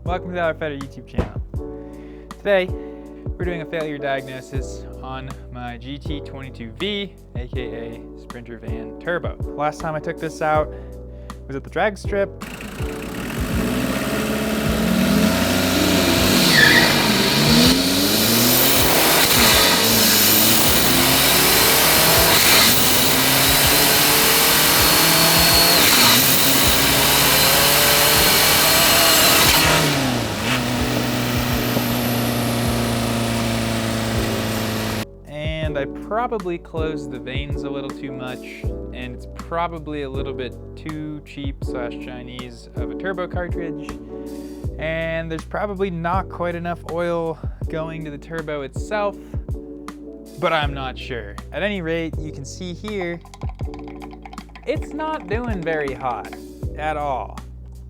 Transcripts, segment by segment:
Welcome to the Outfitter YouTube channel. Today, we're doing a failure diagnosis on my GT22V, aka Sprinter Van Turbo. Last time I took this out was at the drag strip. And I probably closed the vanes a little too much, and it's probably a little bit too cheap / Chinese of a turbo cartridge, and there's probably not quite enough oil going to the turbo itself, but I'm not sure. At any rate, you can see here, it's not doing very hot at all.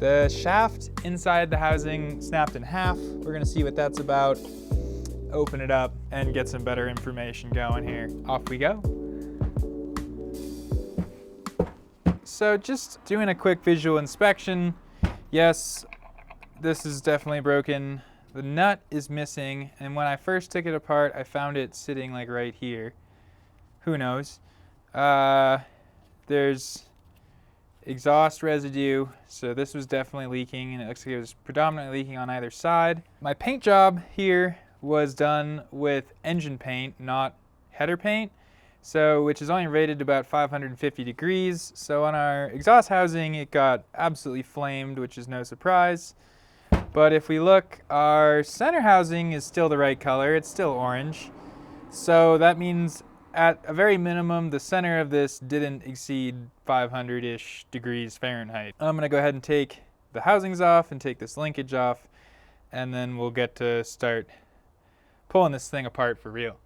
The shaft inside the housing snapped in half. We're gonna see what that's about. Open it up and get some better information going here. Off we go. So just doing a quick visual inspection. Yes, this is definitely broken. The nut is missing, and when I first took it apart, I found it sitting like right here. Who knows? There's exhaust residue, so this was definitely leaking, and it looks like it was predominantly leaking on either side. My paint job here was done with engine paint, not header paint, so which is only rated about 550 degrees. So on our exhaust housing, it got absolutely flamed, which is no surprise. But if we look, our center housing is still the right color. It's still orange. So that means at a very minimum, the center of this didn't exceed 500-ish degrees Fahrenheit. I'm gonna go ahead and take the housings off and take this linkage off, and then we'll get to start pulling this thing apart for real.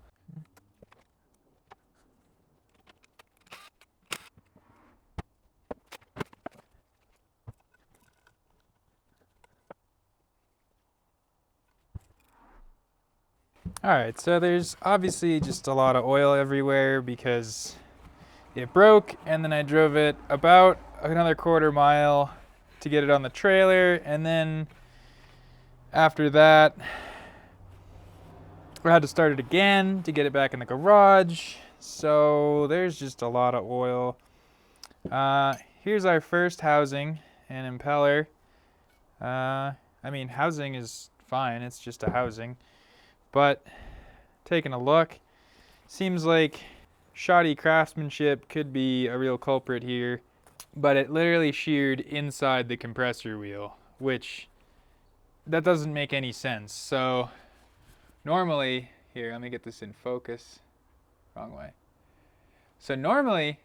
All right, so there's obviously just a lot of oil everywhere because it broke, and then I drove it about another quarter mile to get it on the trailer, and then after that, I had to start it again to get it back in the garage. So there's just a lot of oil. Here's our first housing and impeller. I mean, housing is fine, it's just a housing. But taking a look, seems like shoddy craftsmanship could be a real culprit here. But it literally sheared inside the compressor wheel, which that doesn't make any sense. So normally, here, let me get this in focus. Wrong way. So normally,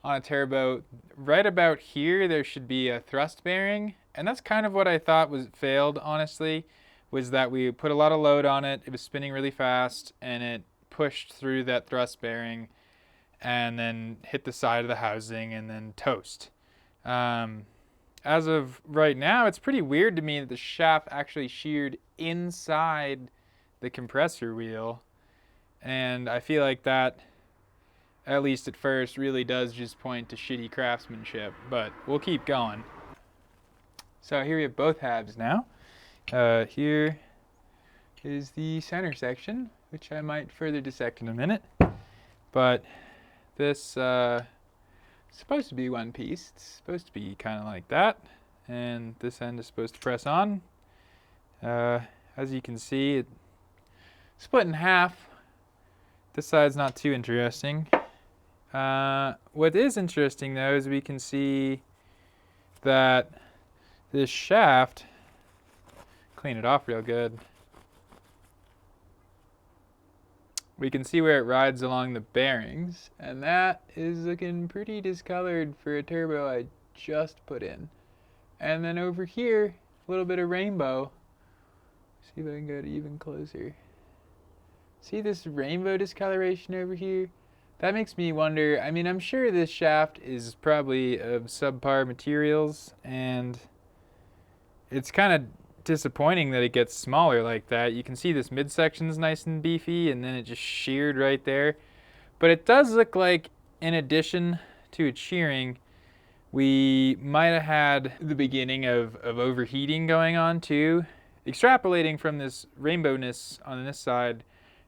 on a turbo, right about here, there should be a thrust bearing. And that's kind of what I thought was failed, honestly, was that we put a lot of load on it. It was spinning really fast, and it pushed through that thrust bearing and then hit the side of the housing and then toast. As of right now, it's pretty weird to me that the shaft actually sheared inside the compressor wheel, and I feel like that, at least at first, really does just point to shitty craftsmanship, but we'll keep going. So here we have both halves now. Here is the center section, which I might further dissect in a minute, but this is supposed to be one piece. It's supposed to be kind of like that, and this end is supposed to press on. As you can see, it split in half. This side's not too interesting. What is interesting though is we can see that this shaft, clean it off real good, we can see where it rides along the bearings, and that is looking pretty discolored for a turbo I just put in. And then over here, a little bit of rainbow. See if I can go to even closer. See this rainbow discoloration over here? That makes me wonder, I mean, I'm sure this shaft is probably of subpar materials, and it's kind of disappointing that it gets smaller like that. You can see this midsection's nice and beefy, and then it just sheared right there. But it does look like, in addition to it shearing, We might have had the beginning of overheating going on too. Extrapolating from this rainbowness on this side,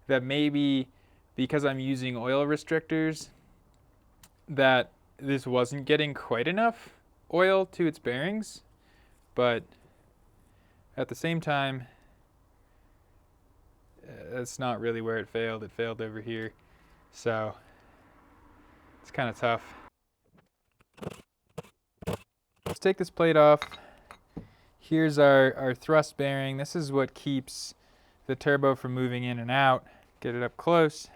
that maybe because I'm using oil restrictors, that this wasn't getting quite enough oil to its bearings, but at the same time, that's not really where it failed. It failed over here. So it's kind of tough. Let's take this plate off. Here's our thrust bearing. This is what keeps the turbo from moving in and out. Get it up close.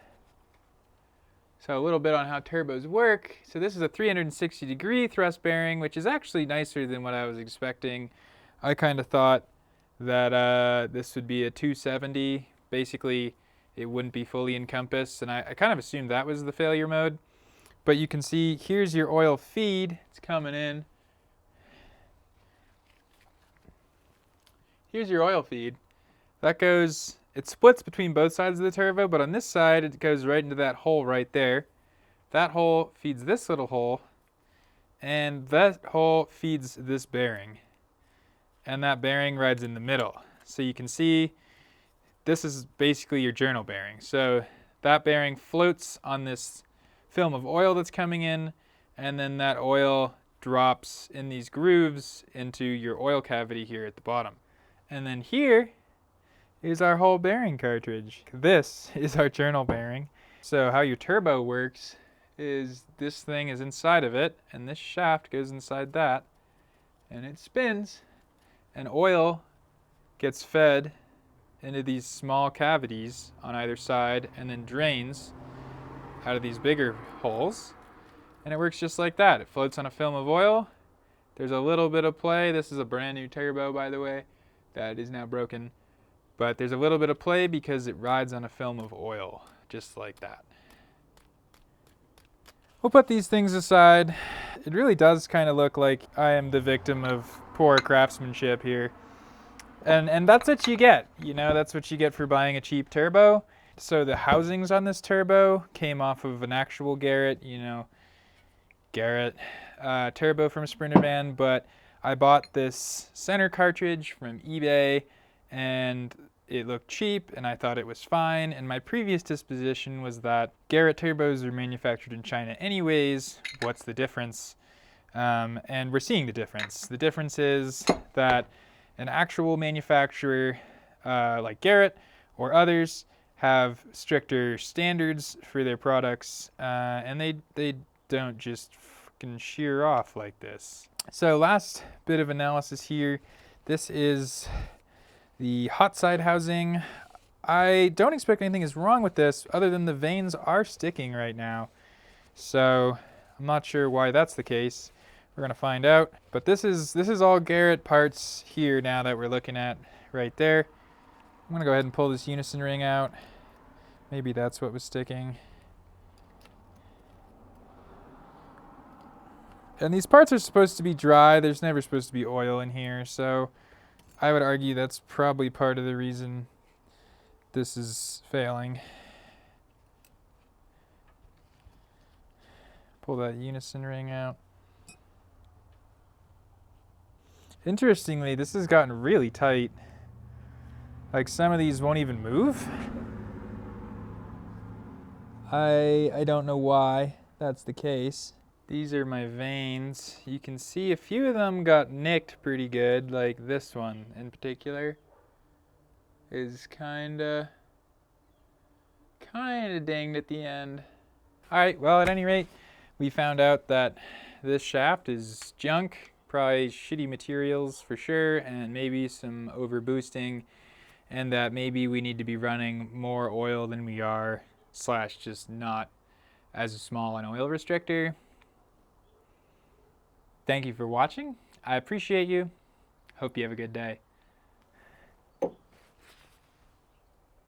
So a little bit on how turbos work. So this is a 360-degree thrust bearing, which is actually nicer than what I was expecting. I kind of thought that this would be a 270. Basically, it wouldn't be fully encompassed, and I kind of assumed that was the failure mode. But you can see here's your oil feed. It's coming in. Here's your oil feed. That goes, it splits between both sides of the turbo, but on this side it goes right into that hole right there. That hole feeds this little hole, and that hole feeds this bearing. And that bearing rides in the middle. So you can see this is basically your journal bearing. So that bearing floats on this film of oil that's coming in, and then that oil drops in these grooves into your oil cavity here at the bottom. And then here is our whole bearing cartridge. This is our journal bearing. So how your turbo works is this thing is inside of it, and this shaft goes inside that, and it spins, and oil gets fed into these small cavities on either side and then drains out of these bigger holes. And it works just like that. It floats on a film of oil. There's a little bit of play. This is a brand new turbo, by the way, that is now broken. But there's a little bit of play because it rides on a film of oil, just like that. We'll put these things aside. It really does kind of look like I am the victim of poor craftsmanship here. And that's what you get, you know, that's what you get for buying a cheap turbo. So the housings on this turbo came off of an actual Garrett, you know, turbo from Sprinter Van, but I bought this center cartridge from eBay, and it looked cheap, and I thought it was fine. And my previous disposition was that Garrett turbos are manufactured in China anyways. What's the difference? And we're seeing the difference. The difference is that an actual manufacturer like Garrett or others have stricter standards for their products, and they don't just fucking shear off like this. So last bit of analysis here. This is the hot side housing. I don't expect anything is wrong with this other than the vanes are sticking right now. So I'm not sure why that's the case. We're gonna find out. But this is all Garrett parts here now that we're looking at right there. I'm gonna go ahead and pull this unison ring out. Maybe that's what was sticking. And these parts are supposed to be dry. There's never supposed to be oil in here, so I would argue that's probably part of the reason this is failing. Pull that unison ring out. Interestingly, this has gotten really tight. Like some of these won't even move. I don't know why that's the case. These are my vanes. You can see a few of them got nicked pretty good, like this one in particular is kinda dinged at the end. Alright, well at any rate, we found out that this shaft is junk, probably shitty materials for sure, and maybe some overboosting, and that maybe we need to be running more oil than we are, / just not as small an oil restrictor. Thank you for watching. I appreciate you. Hope you have a good day.